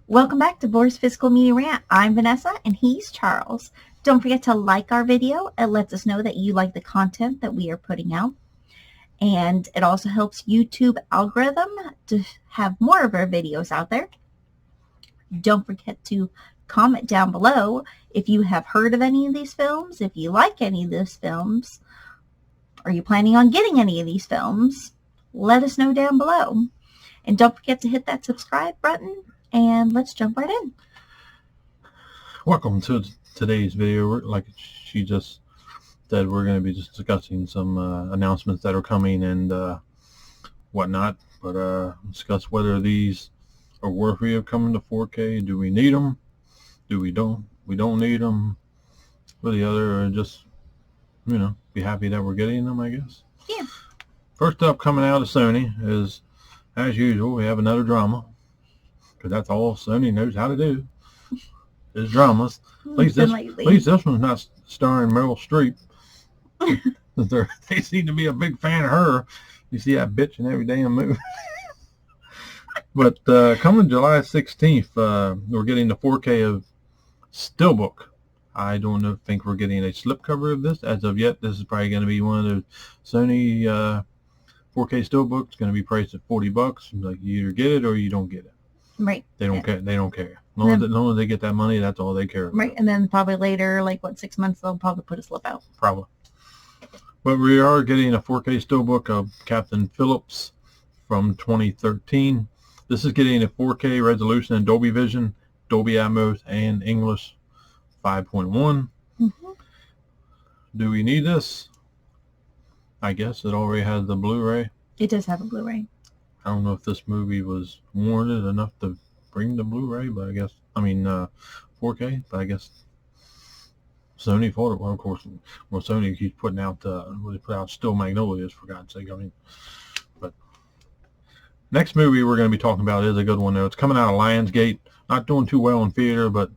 Welcome back to Boris Physical Media Rant. I'm Vanessa and he's Charles. Don't forget to like our video. It lets us know that you like the content that we are putting out. And it also helps YouTube algorithm to have more of our videos out there. Don't forget to comment down below if you have heard of any of these films, if you like any of these films. Are you planning on getting any of these films? Let us know down below. And don't forget to hit that subscribe button. And let's jump right in. Welcome to today's video. Like she just said, we're going to be just discussing some announcements that are coming and whatnot. But discuss whether these are worthy of coming to 4K. Do we need them? Do we don't? We don't need them. Or the other, or just, be happy that we're getting them, I guess. Yeah. First up, coming out of Sony is, as usual, we have another drama. Because that's all Sony knows how to do is dramas. At least this one's not starring Meryl Streep. They seem to be a big fan of her. You see that bitch in every damn movie. But coming July 16th, we're getting the 4K of Steelbook. I don't think we're getting a slipcover of this. As of yet, this is probably going to be one of those Sony 4K Steelbooks. It's going to be priced at $40. Like, you either get it or you don't get it. Right. They don't care. They don't care. As long as they get that money, that's all they care about. Right. And then probably later, 6 months, they'll probably put a slip out. Probably. But we are getting a 4K Steelbook of Captain Phillips from 2013. This is getting a 4K resolution in Dolby Vision, Dolby Atmos, and English 5.1. Mm-hmm. Do we need this? I guess it already has the Blu-ray. It does have a Blu-ray. I don't know if this movie was warranted enough to bring the Blu-ray, but 4K, but I guess Sony thought it. Well, of course, Sony keeps putting out, they put out Still Magnolias, for God's sake. But next movie we're going to be talking about is a good one, though. It's coming out of Lionsgate. Not doing too well in theater, but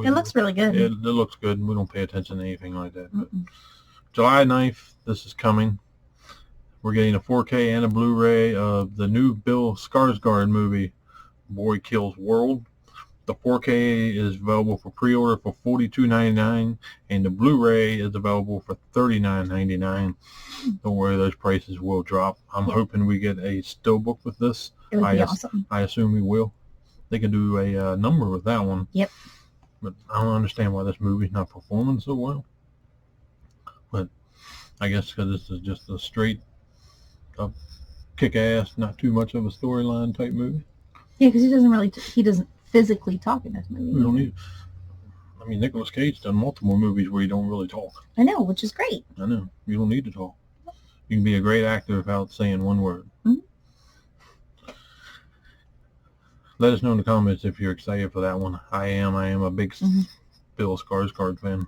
it looks really good. It looks good. We don't pay attention to anything like that. But July 9th, this is coming. We're getting a 4K and a Blu-ray of the new Bill Skarsgård movie, Boy Kills World. The 4K is available for pre-order for $42.99, and the Blu-ray is available for $39.99. Don't worry, those prices will drop. I'm hoping we get a Steelbook with this. It would be awesome. I assume we will. They can do a number with that one. Yep. But I don't understand why this movie's not performing so well. But I guess because this is just a straight kick-ass, not too much of a storyline type movie. Yeah, because he doesn't physically talk in this movie. We don't need. Nicolas Cage done multiple movies where you don't really talk. I know, which is great. I know. You don't need to talk. You can be a great actor without saying one word. Mm-hmm. Let us know in the comments if you're excited for that one. I am a big Bill Skarsgård fan.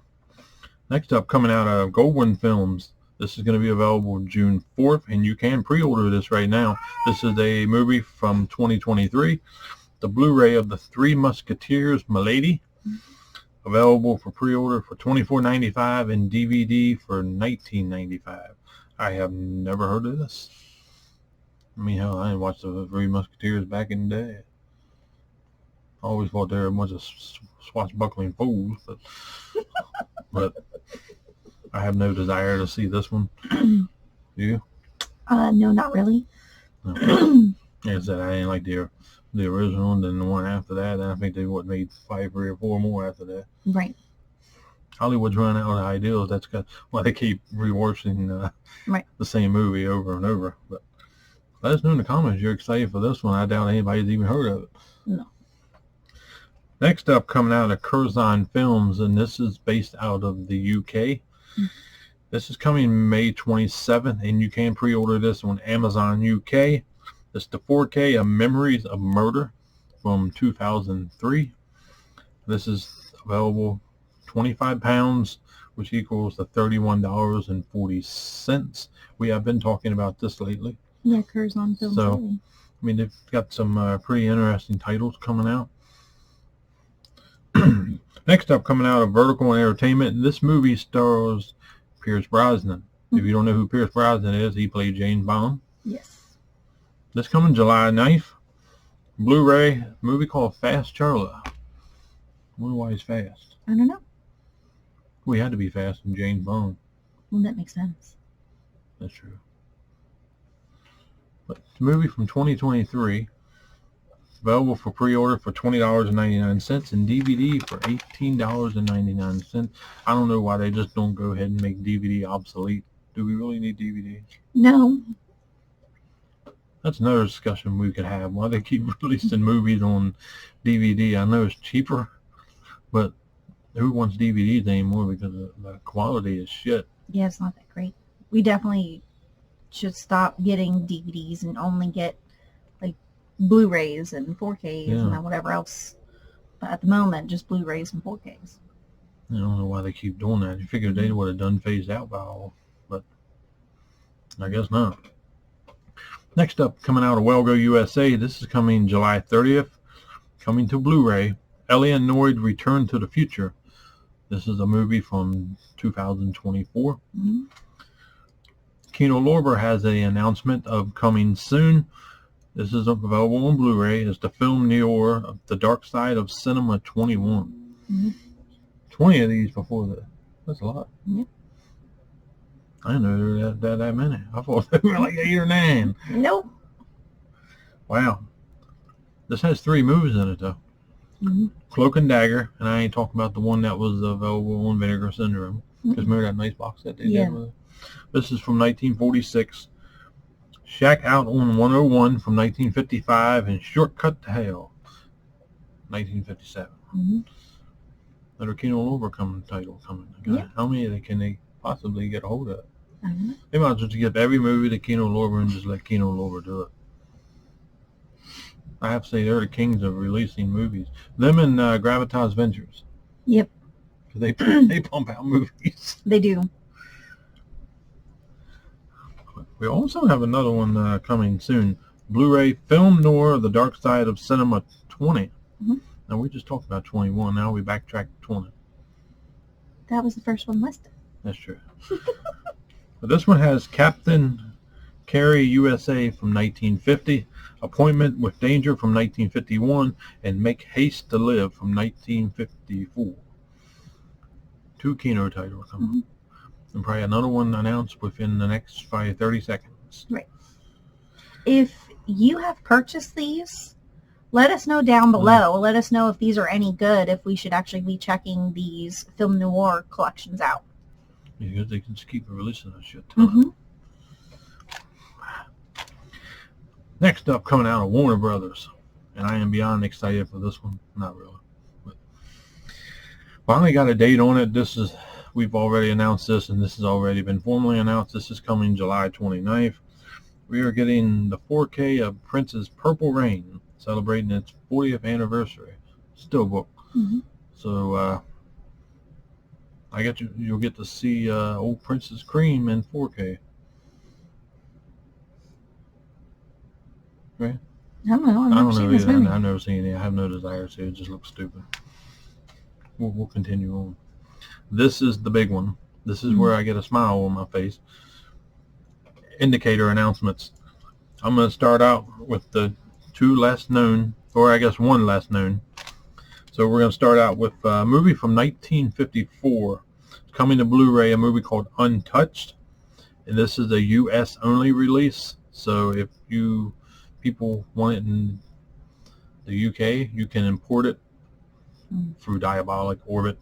Next up, coming out of Goldwyn Films. This is going to be available June 4th, and you can pre-order this right now. This is a movie from 2023. The Blu-ray of The Three Musketeers, Milady. Available for pre-order for $24.95 and DVD for $19.95. I have never heard of this. Hell, I didn't watch The Three Musketeers back in the day. I always thought they were a bunch of swashbuckling fools, but I have no desire to see this one. You? No, not really. No. Like I said, I didn't like the original, and then the one after that. And I think they made 5 or 4 more after that. Right. Hollywood's running out of ideas. That's why they keep reworking the same movie over and over. But let us know in the comments you're excited for this one. I doubt anybody's even heard of it. No. Next up, coming out of Curzon Films, and this is based out of the UK. This is coming May 27th, and you can pre-order this on Amazon UK. It's the 4K of Memories of Murder from 2003. This is available £25, which equals the $31.40. We have been talking about this lately. Yeah, Curzon Films. So, they've got some pretty interesting titles coming out. Next up, coming out of Vertical Entertainment, this movie stars Pierce Brosnan. If you don't know who Pierce Brosnan is, he played James Bond. Yes. This coming July 9th. Blu-ray movie called Fast Charlie. I wonder why he's fast. I don't know. We had to be fast in James Bond. Well, that makes sense. That's true. But the movie from 2023, available for pre-order for $20.99 and DVD for $18.99. I don't know why they just don't go ahead and make DVD obsolete. Do we really need DVD? No. That's another discussion we could have. Why they keep releasing movies on DVD? I know it's cheaper, but who wants DVDs anymore because the quality is shit. Yeah, it's not that great. We definitely should stop getting DVDs and only get like Blu-rays and 4Ks and whatever else. But at the moment, just Blu-rays and 4Ks. I don't know why they keep doing that. You figured they would have done phased out by all, but I guess not. Next up, coming out of Wellgo USA, this is coming July 30th, coming to Blu-ray, Ellie and Noid Return to the Future. This is a movie from 2024. Mm-hmm. Kino Lorber has an announcement of coming soon. This is available on Blu-ray. It's the film noir of The Dark Side of Cinema 21. Mm-hmm. 20 of these before that. That's a lot. Mm-hmm. I didn't know there were that many. I thought they were like 8 or 9. Nope. Wow. This has 3 movies in it, though. Mm-hmm. Cloak and Dagger, and I ain't talking about the one that was available on Vinegar Syndrome. Because remember that nice box that they did with it? This is from 1946. Shack Out on 101 from 1955, and Shortcut to Hell, 1957. Mm-hmm. Another Kino Lorber title coming. Yeah. How many can they possibly get a hold of? Mm-hmm. They might as well get every movie to Kino Lorber and just let Kino Lorber do it. I have to say they're the kings of releasing movies. Them and Gravitas Ventures. Yep. They pump out movies. They do. We also have another one coming soon. Blu-ray Film Noir: The Dark Side of Cinema 20. Mm-hmm. Now we just talked about 21. Now we backtrack to 20. That was the first one listed. That's true. But this one has Captain Carey USA from 1950, Appointment with Danger from 1951, and Make Haste to Live from 1954. 2 Kino titles coming. Mm-hmm. And probably another one announced within the next 30 seconds. Right. If you have purchased these, let us know down below. Let us know if these are any good, if we should actually be checking these film noir collections out. Because they can just keep releasing that shit. Mm-hmm. Next up, coming out of Warner Brothers. And I am beyond excited for this one. Not really. But finally got a date on it. We've already announced this, and this has already been formally announced. This is coming July 29th. We are getting the 4K of Prince's Purple Rain, celebrating its 40th anniversary. Steelbook. Mm-hmm. So you'll get to see old Prince's Cream in 4K. Right? I don't know. I've never seen this movie. I've never seen it. I have no desire to. It just looks stupid. We'll continue on. This is the big one. This is where I get a smile on my face. Indicator announcements. I'm going to start out with the 2 less known, or I guess 1 less known. So we're going to start out with a movie from 1954. It's coming to Blu-ray, a movie called Untouched. And this is a U.S. only release. So if people want it in the UK, you can import it through Diabolic, Orbit,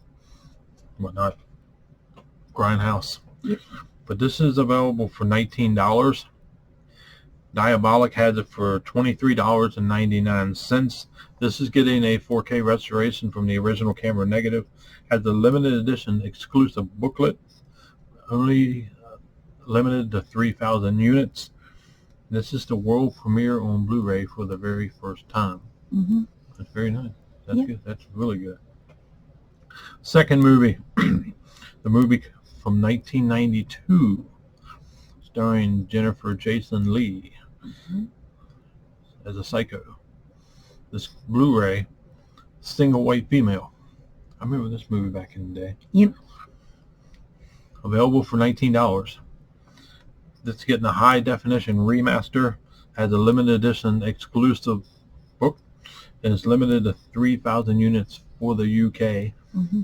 whatnot, Grindhouse. Yep. But this is available for $19. Diabolic has it for $23.99. This is getting a 4K restoration from the original camera negative. Has a limited edition exclusive booklet, only limited to 3,000 units. This is the world premiere on Blu-ray for the very first time. Mm-hmm. That's very nice. That's good. That's really good. Second movie, the movie from 1992, starring Jennifer Jason Leigh as a psycho. This Blu-ray, Single White Female. I remember this movie back in the day. Yep. Available for $19. That's getting a high definition remaster. Has a limited edition exclusive book. and it's limited to 3,000 units for the UK. Mm-hmm.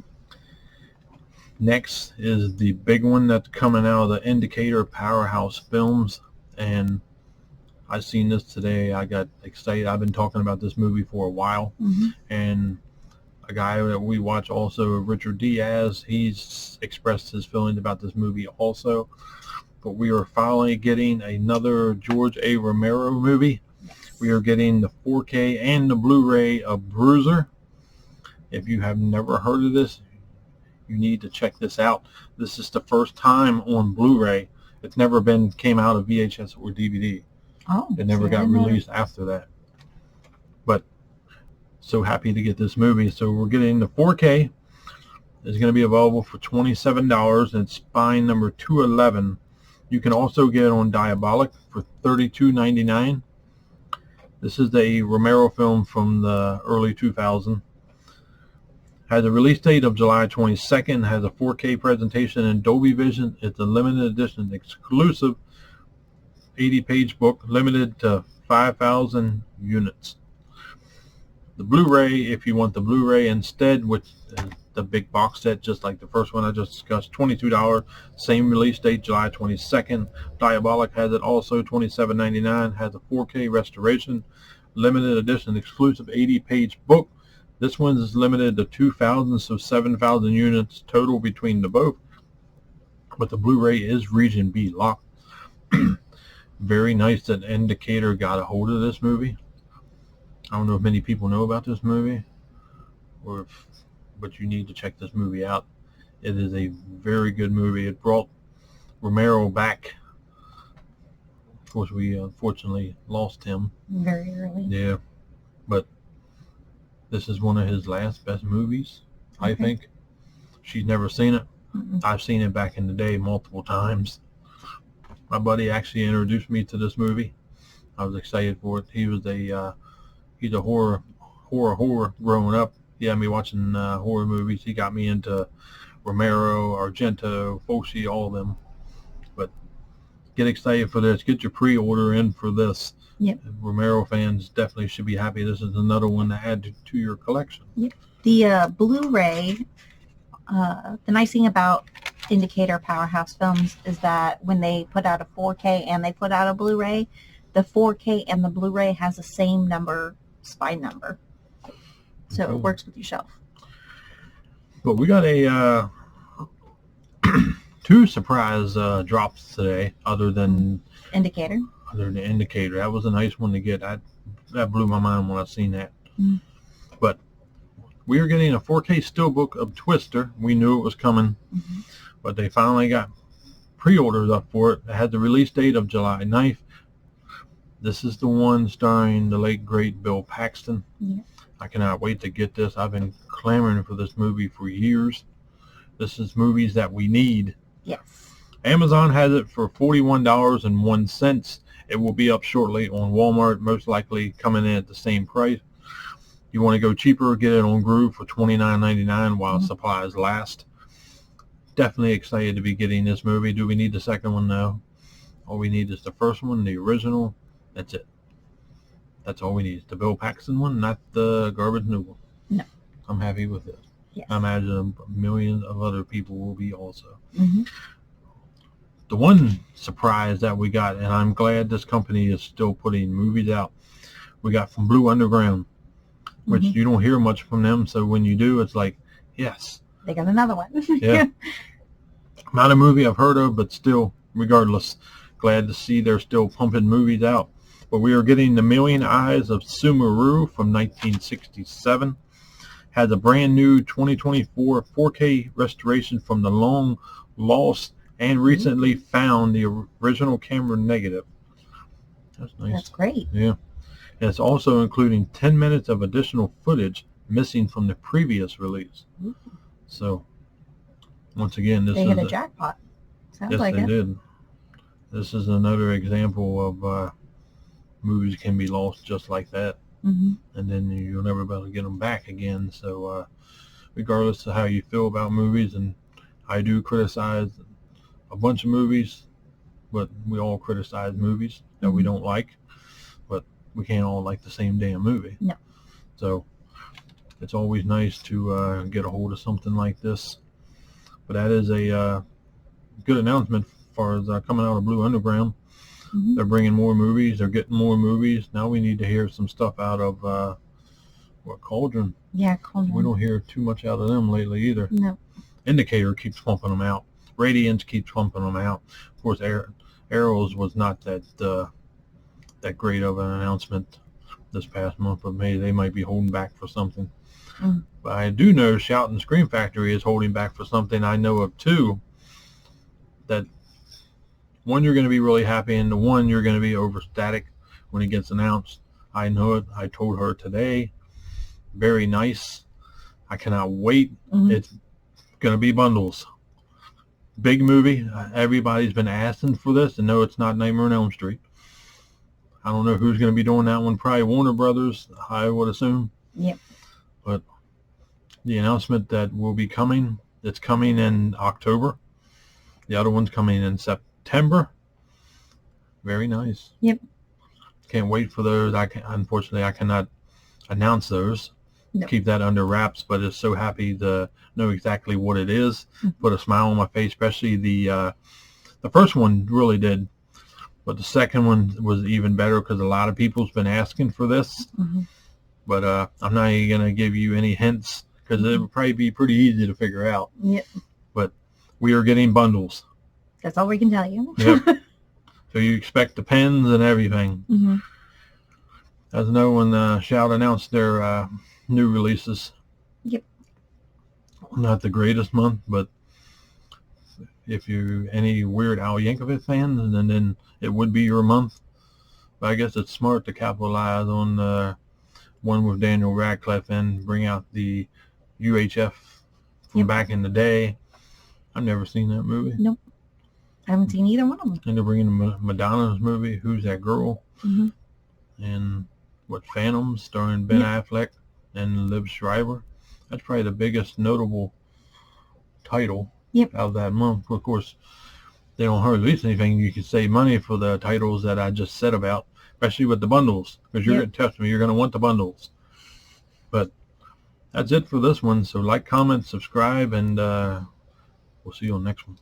Next is the big one that's coming out of the Indicator Powerhouse Films, and I seen this today. I got excited. I've been talking about this movie for a while, Mm-hmm. and a guy that we watch also, Richard Diaz, he's expressed his feelings about this movie also. But we are finally getting another George A. Romero movie. We are getting the 4K and the Blu-ray of Bruiser. If you have never heard of this, you need to check this out. This is the first time on Blu-ray. It's never came out of VHS or DVD. Oh, it never got released after that. But so happy to get this movie. So we're getting the 4K. It's going to be available for $27, and it's spine number 211. You can also get it on Diabolic for $32.99. This is a Romero film from the early 2000s. Has a release date of July 22nd. Has a 4K presentation in Dolby Vision. It's a limited edition exclusive 80-page book, limited to 5,000 units. The Blu-ray, if you want the Blu-ray instead, which is the big box set, just like the first one I just discussed, $22. Same release date, July 22nd. Diabolic has it also, $27.99. Has a 4K restoration, limited edition exclusive 80-page book. This one is limited to 2,000, so 7,000 units total between the both. But the Blu-ray is Region B locked. Very nice that Indicator got a hold of this movie. I don't know if many people know about this movie, but you need to check this movie out. It is a very good movie. It brought Romero back. Of course, we unfortunately lost him very early. Yeah, but this is one of his last best movies, I think. She's never seen it. I've seen it back in the day multiple times. My buddy actually introduced me to this movie. I was excited for it. He was he's a horror growing up. He had me watching horror movies. He got me into Romero, Argento, Fulci, all of them. But get excited for this. Get your pre-order in for this. Yep. Romero fans definitely should be happy. This is another one to add to your collection. Yep. The Blu-ray, the nice thing about Indicator Powerhouse Films is that when they put out a 4K and they put out a Blu-ray, the 4K and the Blu-ray has the same spine number. So it works with your shelf. But we got a two surprise drops today, other than Indicator. That was a nice one to get. That blew my mind when I seen that. Mm. But we are getting a 4K steelbook of Twister. We knew it was coming, but they finally got pre-orders up for it. It had the release date of July 9th. This is the one starring the late great Bill Paxton. Yeah. I cannot wait to get this. I've been clamoring for this movie for years. This is movies that we need. Yes. Amazon has it for $41.01. It will be up shortly on Walmart, most likely coming in at the same price. You want to go cheaper, get it on Groove for $29.99 while supplies last. Definitely excited to be getting this movie. Do we need the second one? No. All we need is the first one, the original. That's it. That's all we need. It's the Bill Paxton one, not the garbage new one. No. I'm happy with this. Yes. I imagine millions of other people will be also. Mm-hmm. The one surprise that we got, and I'm glad this company is still putting movies out, we got from Blue Underground, which you don't hear much from them. So when you do, it's like, yes. They got another one. Yeah. Not a movie I've heard of, but still, regardless, glad to see they're still pumping movies out. But we are getting The Million Eyes of Sumeru from 1967. Has a brand new 2024 4K restoration from the long lost and recently found the original camera negative. That's nice. That's great. Yeah. And it's also including 10 minutes of additional footage missing from the previous release. So, once again, they hit a jackpot. Sounds yes, like they it. did. This is another example of movies can be lost just like that. And then you'll never be able to get them back again. So, regardless of how you feel about movies, and I do criticize a bunch of movies, but we all criticize movies that we don't like, but we can't all like the same damn movie. No. So it's always nice to get a hold of something like this. But that is a good announcement as far as coming out of Blue Underground. They're bringing more movies. They're getting more movies. Now we need to hear some stuff out of Cauldron. Yeah, Cauldron. We don't hear too much out of them lately either. No. Indicator keeps pumping them out. Radiance keeps pumping them out. Of course, Arrows was not that great of an announcement this past month, but maybe they might be holding back for something. But I do know Shout and Scream Factory is holding back for something. I know of two. That one you're going to be really happy, and the one you're going to be overstatic when it gets announced. I know it. I told her today. Very nice. I cannot wait. It's going to be Bundles. Big movie. Everybody's been asking for this, and no, it's not Nightmare on Elm Street. I don't know who's going to be doing that one. Probably Warner Brothers, I would assume. Yep. But the announcement that will be coming, it's coming in October. The other one's coming in September. Very nice. Yep. Can't wait for those. Unfortunately, I cannot announce those. No. Keep that under wraps, but it's so happy to know exactly what it is. Put a smile on my face, especially the first one really did. But the second one was even better because a lot of people's been asking for this. But I'm not even going to give you any hints because it would probably be pretty easy to figure out. Yep. But we are getting Bundles. That's all we can tell you. Yep. So you expect the pens and everything. As I know when Shout announced their new releases. Yep. Not the greatest month, but if you're any Weird Al Yankovic fans, and then it would be your month. But I guess it's smart to capitalize on one with Daniel Radcliffe and bring out the UHF from back in the day. I've never seen that movie. Nope. I haven't seen either one of them. And they're bringing Madonna's movie, Who's That Girl? And Phantom, starring Ben Affleck and Liv Schreiber. That's probably the biggest notable title out of that month. Of course, they don't hardly release anything. You can save money for the titles that I just said about, especially with the bundles, because you're going to trust me, you're going to want the bundles. But that's it for this one. So like, comment, subscribe, and we'll see you on the next one.